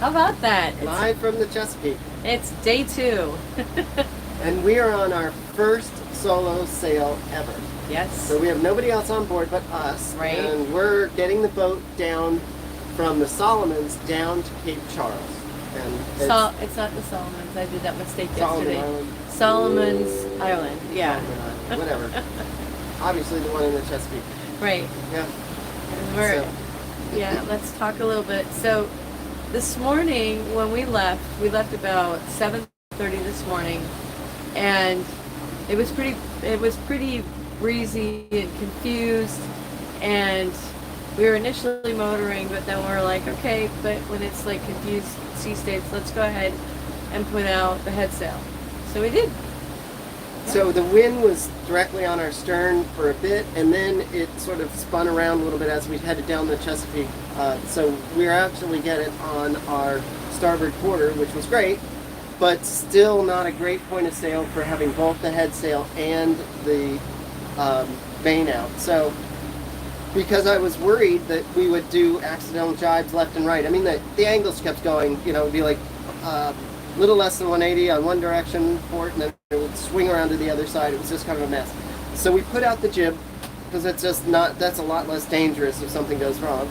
How about that? Live from the Chesapeake. It's day 2. And we are on our first solo sail ever. Yes. So we have nobody else on board but us. Right. And we're getting the boat down from the Solomons down to Cape Charles. And it's not the Solomons. I did that mistake Solomon yesterday. Island. Solomons Island. Yeah. Solomon Island. Whatever. Obviously the one in the Chesapeake. Right. Yeah. So, yeah, let's talk a little bit. So this morning when we left about 7:30 this morning, and it was pretty breezy and confused, and we were initially motoring, but then we were like, okay, but when it's like confused sea states, let's go ahead and put out the head sail. So we did. So the wind was directly on our stern for a bit, and then it sort of spun around a little bit as we headed down the Chesapeake. So we were actually getting on our starboard quarter, which was great, but still not a great point of sail for having both the head sail and the vane out. So because I was worried that we would do accidental jibes left and right. I mean, the angles kept going, you know, it'd be like little less than 180 on one direction port, and then it would swing around to the other side. It was just kind of a mess. So we put out the jib, because it's just not, that's a lot less dangerous if something goes wrong.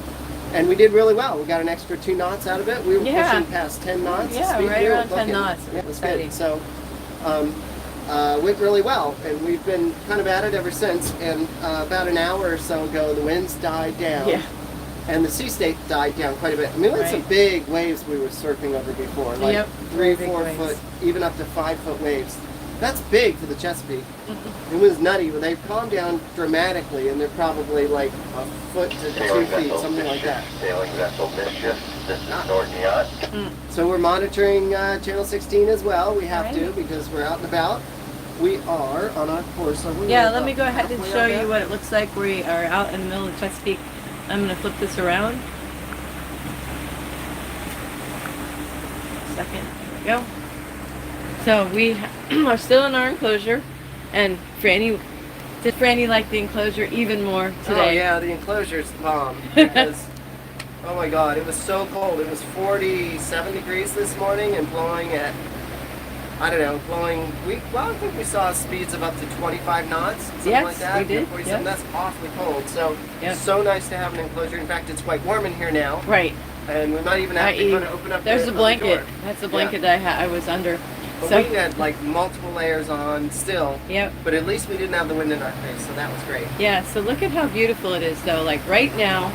And we did really well. We got an extra 2 knots out of it. We were pushing past 10 knots. Yeah, speed. right around 10 knots. Yeah, it was good. So went really well, and we've been kind of at it ever since. And about an hour or so ago, the winds died down. Yeah. And the sea state died down quite a bit. I mean, we had some big waves we were surfing over before, like 3, 4 foot, even up to 5 foot waves. That's big for the Chesapeake. It was nutty. They've calmed down dramatically, and they're probably like a foot to 2 feet, something like that. Sailing vessel Mischief, this is Norton Yacht. So we're monitoring Channel 16 as well. We have to, because we're out and about. We are on our course. Yeah, let me go ahead and show you what it looks like. We are out in the middle of Chesapeake. I'm going to flip this around. Second, there we go. So we are still in our enclosure, and did Franny like the enclosure even more today? Oh yeah, the enclosure's the bomb. Because, oh my god, it was so cold. It was 47 degrees this morning and blowing at, I don't know, I think we saw speeds of up to 25 knots, something like that. Yes, we did. 47, that's awfully cold. So, so nice to have an enclosure. In fact, it's quite warm in here now. Right. And we might even have to kind of open up There's the a blanket. door. That's the blanket that I was under. But so we had like multiple layers on still. Yep. But at least we didn't have the wind in our face, so that was great. Yeah, so look at how beautiful it is though. Like right now,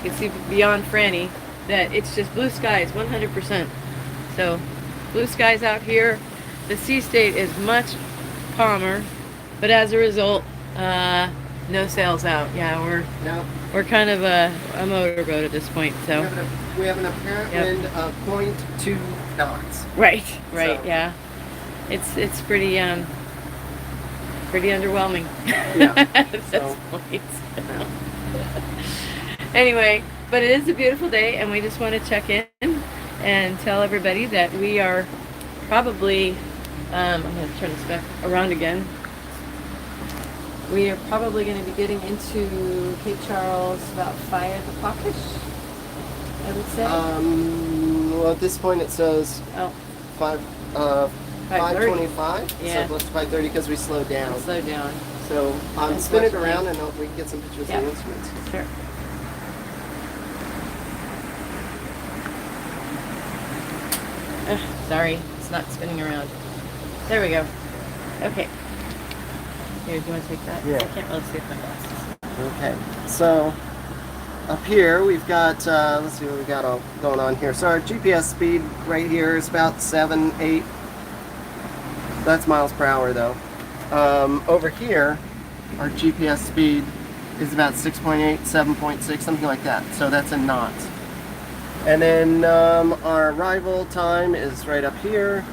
you can see beyond Franny that it's just blue skies, 100%. So blue skies out here. The sea state is much calmer, but as a result, no sails out. Yeah, we're kind of a motorboat at this point. So we have an apparent wind of 0.2 knots. Right, so. Yeah. It's pretty underwhelming. Yeah. At this point. Anyway, but it is a beautiful day, and we just want to check in and tell everybody that we are probably, I'm going to turn this back around again. We are probably going to be getting into Cape Charles about 5 o'clock-ish, I would say. Well, at this point it says 5:25. Yeah. So close to 5:30 because we slowed down. So spin it around and we can get some pictures of the instruments. Sure. Sorry, it's not spinning around. There we go. Okay. Here, do you want to take that? Yeah. I can't really see with my glasses. Okay. So up here we've got, let's see what we got all going on here. So our GPS speed right here is about 7, 8. That's miles per hour though. Over here, our GPS speed is about 6.8, 7.6, something like that. So that's in knots. And then our arrival time is right up here,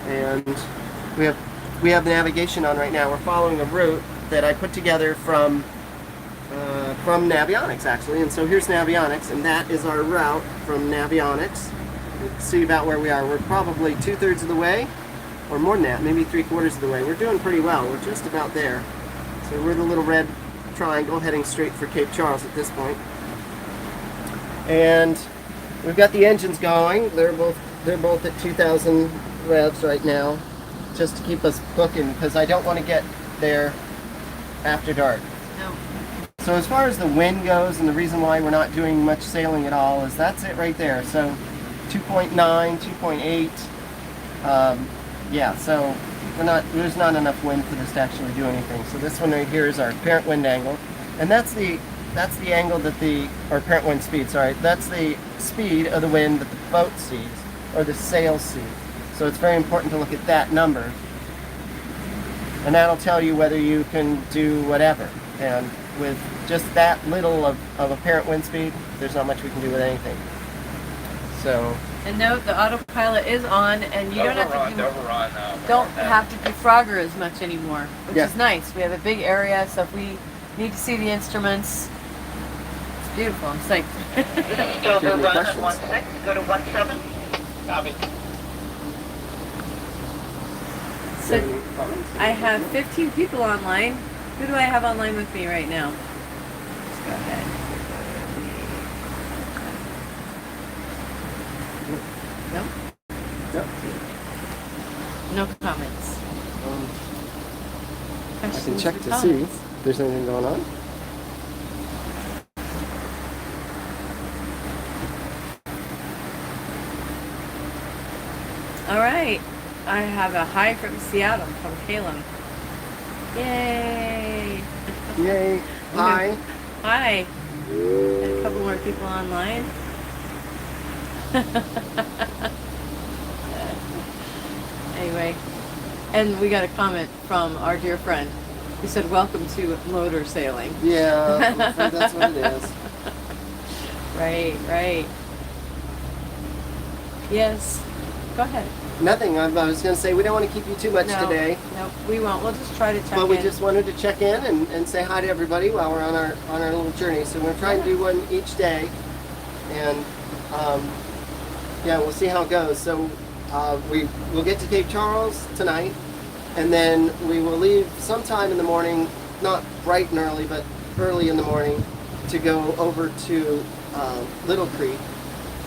and we have navigation on right now. We're following a route that I put together from Navionics actually, and so here's Navionics, and that is our route from Navionics. You can see about where we are. We're probably 2/3 of the way, or more than that, maybe 3/4 of the way. We're doing pretty well. We're just about there. So we're the little red triangle heading straight for Cape Charles at this point. And we've got the engines going. They're both at 2,000 revs right now, just to keep us booking because I don't want to get there after dark. No. So as far as the wind goes, and the reason why we're not doing much sailing at all is that's it right there. So 2.9, 2.8. Yeah, so there's not enough wind for this to actually do anything. So this one right here is our apparent wind angle, and that's the angle that or apparent wind speed. Sorry, that's the speed of the wind that the boat sees or the sails see. So it's very important to look at that number, and that'll tell you whether you can do whatever. And with just that little of apparent wind speed, there's not much we can do with anything. So. And note the autopilot is on, and you don't have to do Frogger as much anymore, which is nice. We have a big area, so if we need to see the instruments, it's beautiful. I'm psyched. Still run at 16, go to 17. Copy. So I have 15 people online. Who do I have online with me right now? Let's go ahead. No? Yep. No comments. I can Questions check or to see comments? if there's anything going on. All right. I have a hi from Seattle from Caleb. Yay! Yay! Hi. Hi. Got a couple more people online. Anyway, and we got a comment from our dear friend who said, "Welcome to motor sailing." Yeah, that's what it is. Right. Yes. Go ahead. Nothing. I was going to say we don't want to keep you too much today, No, we won't. We'll just try to check but we in. just wanted to check in and say hi to everybody while we're on our little journey. So we're going to try and do one each day, and we'll see how it goes. So we'll get to Cape Charles tonight, and then we will leave sometime in the morning, not bright and early, but early in the morning, to go over to Little Creek.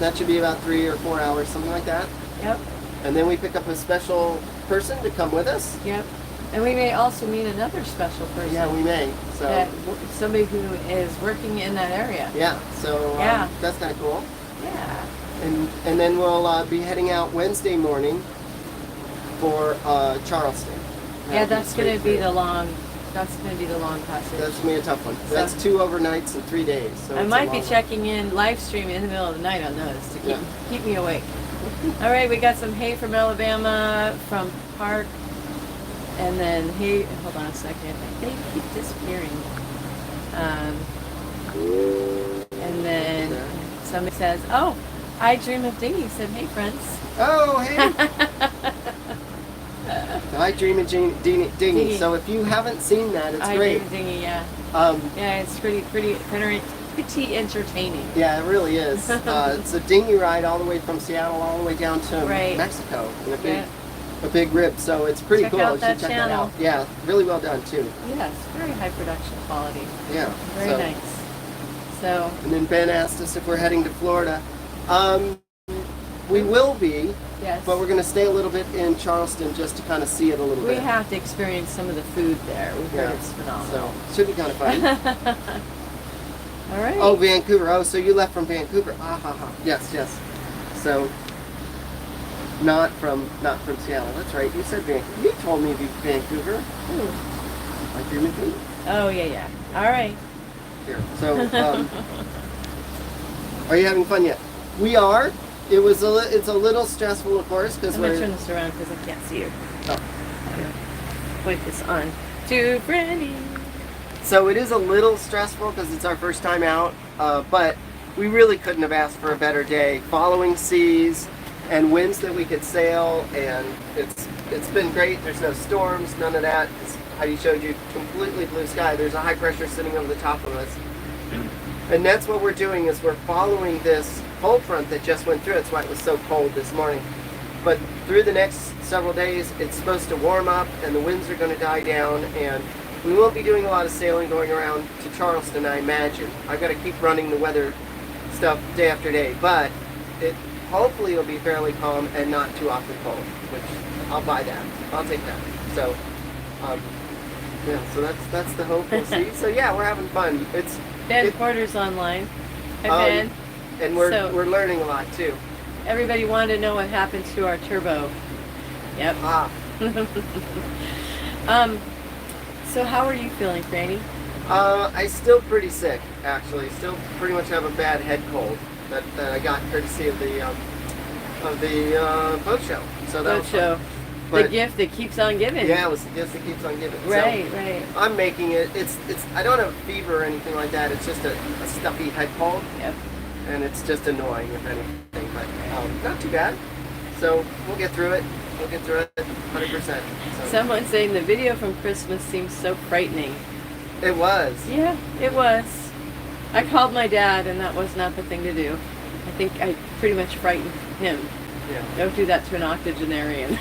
That should be about 3 or 4 hours, something like that. Yep. And then we pick up a special person to come with us. Yep. And we may also meet another special person. Yeah, we may. So somebody who is working in that area. yeah, so Yeah. that's kind of cool. Yeah. And then we'll be heading out Wednesday morning for Charleston. Yeah, that's straight gonna be through. the long. That's gonna be the long passage. That's gonna be a tough one. That's 2 overnights and 3 days. So I it's a might be long one. checking in live stream in the middle of the night on those to keep me awake. All right, we got some hay from Alabama from Park, and then hay. Hold on a second. They keep disappearing. And then somebody says, "Oh, I dream of Dinghy." Said, "Hey, friends." Oh, hey! I Dream of Dinghy. So if you haven't seen that, it's I great. Dream of Dinghy. Yeah. Yeah, it's pretty entertaining. Yeah, it really is. It's a dinghy ride all the way from Seattle all the way down to Mexico in a big rib. So it's pretty Check cool. out You should that check channel. that out. Yeah, really well done too. Yes, very high production quality. Yeah. Very nice. So. And then Ben asked us if we're heading to Florida. We will be, Yes. but we're going to stay a little bit in Charleston just to kind of see it a little We bit. have to experience some of the food there. We've heard it's phenomenal. So should be kind of fun. All right. Oh, Vancouver. Oh, so you left from Vancouver. Yes. So not from Seattle. That's right. You said Vancouver. You told me Vancouver. Ooh. I Dream of Dinghy. Oh yeah. All right. Here. So are you having fun yet? We are. It's a little stressful, of course, because I'm we're. gonna turn this around because I can't see you. Oh. Point this on to Brandy. So it is a little stressful because it's our first time out, but we really couldn't have asked for a better day. Following seas and winds that we could sail, and it's been great. There's no storms, none of that. As Heidi showed you, completely blue sky. There's a high pressure sitting over the top of us, and that's what we're doing is we're following this cold front that just went through. That's why it was so cold this morning. But through the next several days, it's supposed to warm up, and the winds are going to die down, and we won't be doing a lot of sailing going around to Charleston, I imagine. I've got to keep running the weather stuff day after day, but it hopefully will be fairly calm and not too awfully cold, which I'll buy that. I'll take that. So, yeah, so that's the hope. We'll see. So yeah, we're having fun. Ben Porter's online. Hi, Ben. And So- we're learning a lot too. Everybody wanted to know what happened to our turbo. Yep. Ah, So how are you feeling, Franny? I still pretty sick actually. Still pretty much have a bad head cold that I got courtesy of the boat show. So that Boat was fun. show. The But- gift that keeps on giving. Yeah, it was the gift that keeps on giving. Right, So right. I'm making it. It's. I don't have fever or anything like that. It's just a stuffy head cold, Yep. and it's just annoying if anything. But not too bad. So we'll get through it. We'll get through it 100%. So Someone saying the video from Christmas seems so frightening. it was. Yeah, it was. I called my dad, and that was not the thing to do. I think I pretty much frightened him. Yeah. Don't do that to an octogenarian.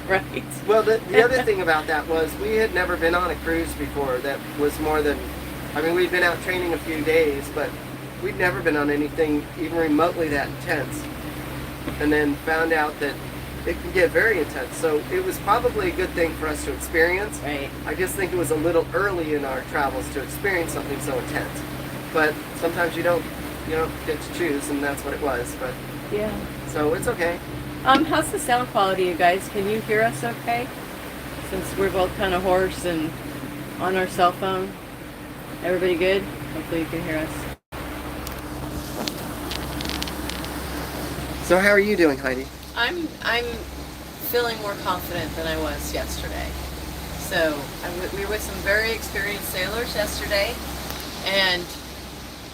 Right. Well, the other thing about that was we had never been on a cruise before that was more than, I mean, we'd been out training a few days, but we'd never been on anything even remotely that intense. And then found out that it can get very intense. So it was probably a good thing for us to experience. Right. I just think it was a little early in our travels to experience something so intense. But sometimes you don't get to choose, and that's what it was. But Yeah. so it's okay. How's the sound quality, you guys? Can you hear us okay? Since we're both kind of hoarse and on our cell phone. Everybody good? Hopefully you can hear us. So how are you doing, Heidi? I'm feeling more confident than I was yesterday. So we were with some very experienced sailors yesterday, and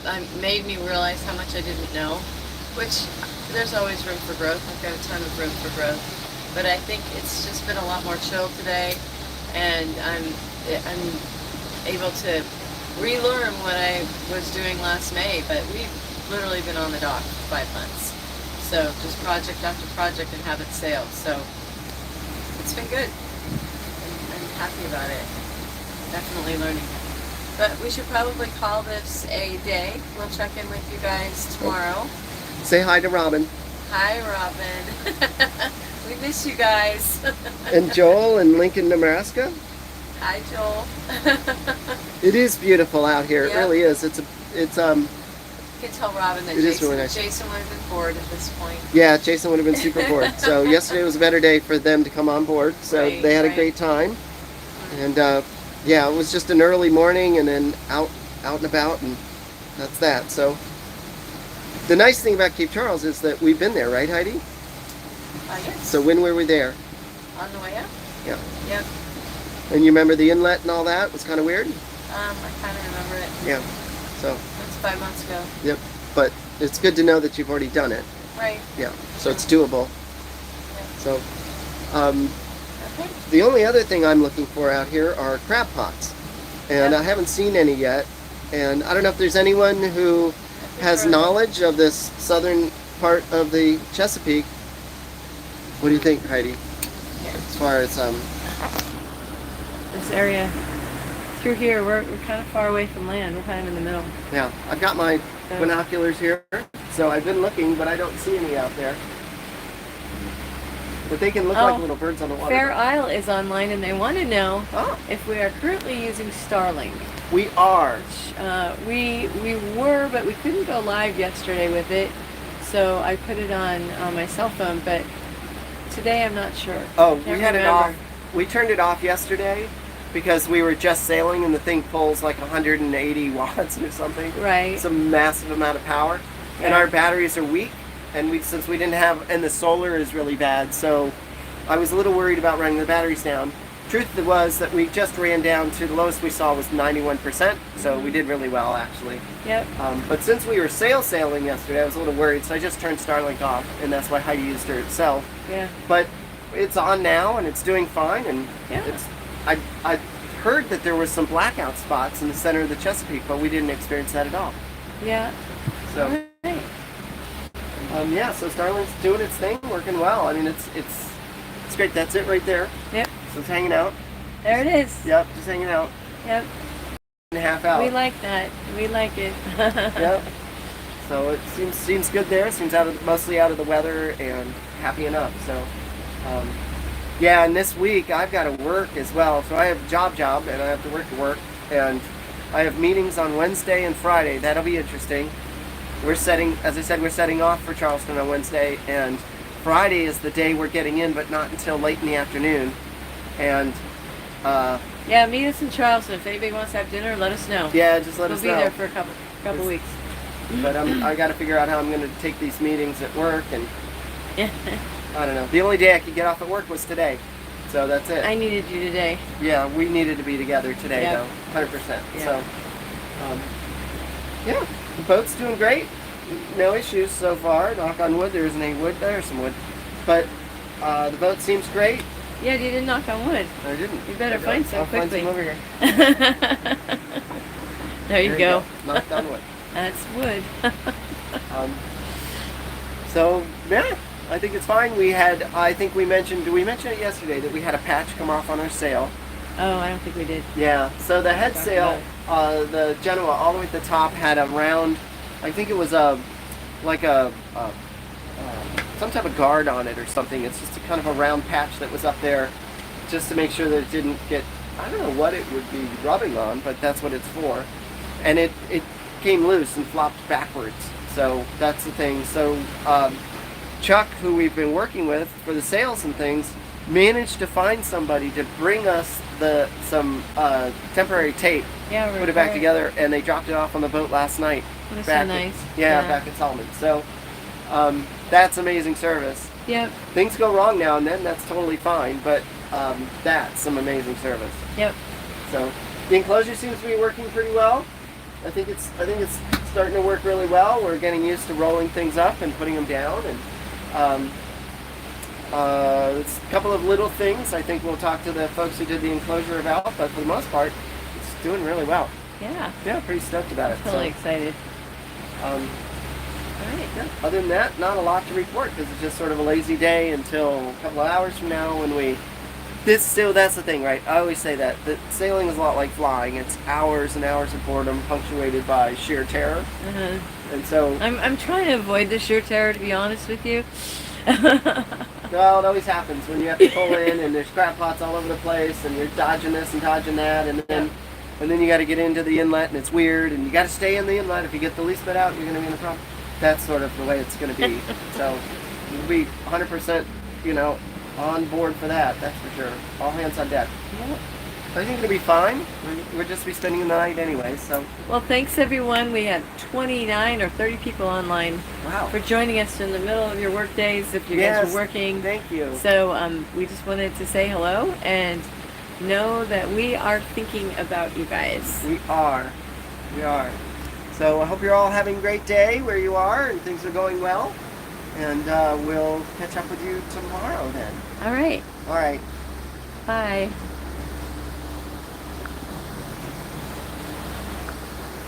it made me realize how much I didn't know, which there's always room for growth. I've got a ton of room for growth, but I think it's just been a lot more chill today, and I'm able to relearn what I was doing last May. But we've literally been on the dock for 5 months. So just project after project and have it sail. So it's been good. I'm happy about it. Definitely learning. But we should probably call this a day. We'll check in with you guys tomorrow. Say hi to Robin. Hi, Robin. We miss you guys. And Joel in Lincoln, Nebraska. Hi, Joel. It is beautiful out here. It Yeah. really is. It's You can tell Robin that It is really nice. Jason would have been bored at this point. yeah, Jason would have been super bored. So yesterday was a better day for them to come on board. So Right, they had a right. great time. And yeah, it was just an early morning and then out and about, and that's that. So the nice thing about Cape Charles is that we've been there, right, Heidi? Yes. So when were we there? On the way up? Yeah. Yep. And you remember the inlet and all that? It was kind of weird. I kind of remember it. Yeah. So, That's 5 months ago. yep. But it's good to know that you've already done it. Right. Yeah. So it's doable. Yeah. So, Okay. the only other thing I'm looking for out here are crab pots. And Yep. I haven't seen any yet. And I don't know if there's anyone who has knowledge of this southern part of the Chesapeake. What do you think, Heidi? As far as This area through here, we're kind of far away from land. We're kind of in the middle. yeah, I've got my So- binoculars here, so I've been looking, but I don't see any out there. But they can look Oh, like little birds on the water. Fair Isle is online, and they want to know Oh, if we are currently using Starling. we are. We were, but we couldn't go live yesterday with it, so I put it on my cell phone. But today, I'm not sure. Oh, Can't we had it remember. off. We turned it off yesterday because we were just sailing, and the thing pulls like 180 watts or something. Right. It's a massive amount of power, and Yeah. our batteries are weak. And since we didn't have, and the solar is really bad, so I was a little worried about running the batteries down. Truth was that we just ran down to the lowest we saw was 91%, so we did really well actually. Yep. But since we were sailing yesterday, I was a little worried, so I just turned Starlink off, and that's why Heidi used her itself. Yeah. But it's on now, and it's doing fine, and Yeah. I heard that there was some blackout spots in the center of the Chesapeake, but we didn't experience that at all. Yeah. So. Right. Yeah, so Starling's doing its thing, working well. I mean, it's great. That's it right there. Yep. So it's hanging out. There it is. Yep, just hanging out. Yep. And a half out. We like that. We like it. Yep. So it seems good there. Seems mostly out of the weather and happy enough. So yeah, and this week I've got to work as well. So I have a job, and I have to work, and I have meetings on Wednesday and Friday. That'll be interesting. As I said, we're setting off for Charleston on Wednesday, and Friday is the day we're getting in, but not until late in the afternoon. And yeah, meet us in Charleston. If anybody wants to have dinner, let us know. yeah, just let us know. We'll be there for a couple weeks. But I got to figure out how I'm going to take these meetings at work, and I don't know. The only day I could get off at work was today, so that's it. I needed you today. Yeah, we needed to be together today, Yep. though, 100%. Yeah. So, yeah, the boat's doing great. No issues so far. Knock on wood. There isn't any wood. There's some wood, but the boat seems great. Yeah, you didn't knock on wood. I didn't. You better find some I'll quickly. Find some over here. There you go. Knocked on wood. That's wood. So yeah, I think it's fine. I think we mentioned. Did we mention it yesterday that we had a patch come off on our sail? Oh, I don't think we did. Yeah. So the head Talked sail, the Genoa, all the way at the top had a round. I think it was some type of guard on it or something. It's just a kind of a round patch that was up there, just to make sure that it didn't get. I don't know what it would be rubbing on, but that's what it's for. And it came loose and flopped backwards. So that's the thing. So Chuck, who we've been working with for the sails and things, managed to find somebody to bring us some temporary tape, put it back together, and they dropped it off on the boat last night. That's so nice. Back at Solomon. So that's amazing service. Yep. Things go wrong now and then. That's totally fine, but that's some amazing service. Yep. So the enclosure seems to be working pretty well. I think it's starting to work really well. We're getting used to rolling things up and putting them down, and it's a couple of little things I think we'll talk to the folks who did the enclosure about, but for the most part, it's doing really well. Yeah. Yeah, pretty stoked about it. Totally excited. All right. Yeah. Other than that, not a lot to report because it's just sort of a lazy day until a couple of hours from now when we. That's the thing, right? I always say that sailing is a lot like flying. It's hours and hours of boredom punctuated by sheer terror. Uh-huh. And so I'm trying to avoid the sheer terror, to be honest with you. well, it always happens when you have to pull in and there's crab pots all over the place and you're dodging this and dodging that, and then you got to get into the inlet and it's weird, and you got to stay in the inlet. If you get the least bit out, you're going to be in a problem. That's sort of the way it's going to be. So we'll be 100%, on board for that. That's for sure. All hands on deck. Yep. I think it'll be fine. We'll just be spending the night anyway. So Well, thanks everyone. We had 29 or 30 people online wow. for joining us in the middle of your work days if you guys were working. Thank you. So we just wanted to say hello and know that we are thinking about you guys. We are. So I hope you're all having a great day where you are and things are going well. And we'll catch up with you tomorrow then. All right. All right. Bye.